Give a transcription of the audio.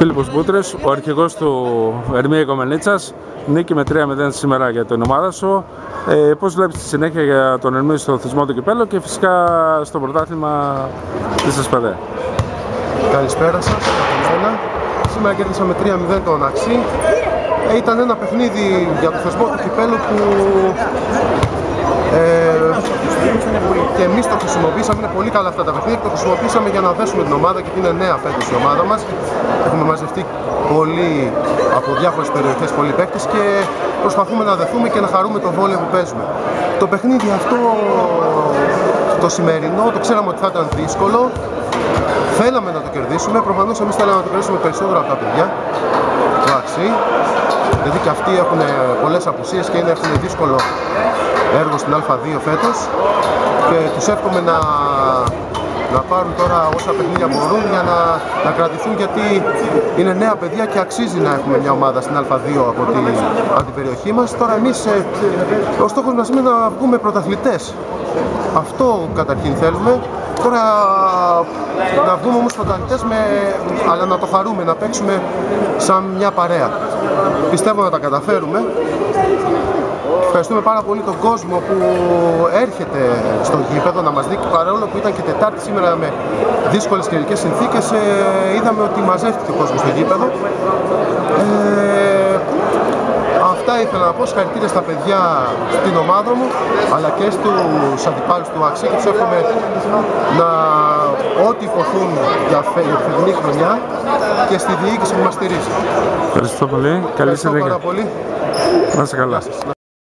Φίλιππος Μπούτρης, ο αρχηγός του Ερμία Οικομενίτσας, νίκη με 3-0 σήμερα για την ομάδα σου. Πώς βλέπεις τη συνέχεια για τον Ερμία στο θεσμό του κυπέλλου και φυσικά στο πρωτάθλημα της ΕΣΠΑΔΕ? Καλησπέρα σας από μένα. Σήμερα κέρδισαμε 3-0 τον Αξί. Ήταν ένα παιχνίδι για το θεσμό του κυπέλλου που και εμείς το χρησιμοποίησαμε. Είναι πολύ καλά αυτά τα παιχνίδια. Το χρησιμοποίησαμε για να δέσουμε την ομάδα, γιατί είναι νέα φέτος η ομάδα μας. Έχουμε μαζευτεί πολύ από διάφορες περιοχές, πολλοί παίκτες, και προσπαθούμε να δεθούμε και να χαρούμε το βόλεϊ που παίζουμε. Το παιχνίδι αυτό, το σημερινό, το ξέραμε ότι θα ήταν δύσκολο. Θέλαμε να το κερδίσουμε. Προφανώς εμείς θέλαμε να το κερδίσουμε περισσότερο από τα παιδιά. Εντάξει. Δηλαδή και αυτοί έχουν πολλές απουσίες και έχουν δύσκολο έργο στην Α2 φέτος, και τους εύχομαι να πάρουν τώρα όσα παιχνίδια μπορούν για να κρατηθούν, γιατί είναι νέα παιδιά και αξίζει να έχουμε μια ομάδα στην Α2 από την περιοχή μας. Τώρα εμείς, ο στόχος μας είναι να βγούμε πρωταθλητές. Αυτό καταρχήν θέλουμε. Τώρα να βγούμε όμως πρωταθλητές, αλλά να το χαρούμε, να παίξουμε σαν μια παρέα. Πιστεύω να τα καταφέρουμε. Ευχαριστούμε πάρα πολύ τον κόσμο που έρχεται στο γήπεδο να μας δει, παρόλο που ήταν και Τετάρτη σήμερα με δύσκολες καιρικές συνθήκες. Είδαμε ότι μαζεύτηκε ο κόσμος στο γήπεδο. Αυτά ήθελα να πω. Συγχαρητήρια στα παιδιά, στην ομάδα μου, αλλά και στους αντιπάλους του Αξί, και τους εύχομαι ό,τι υποθούν για τη φετινή χρονιά, και στη διοίκηση που μας στηρίζει. Ευχαριστώ πολύ. Καλή συνέχεια. Πάρα πολύ. Να είστε καλά.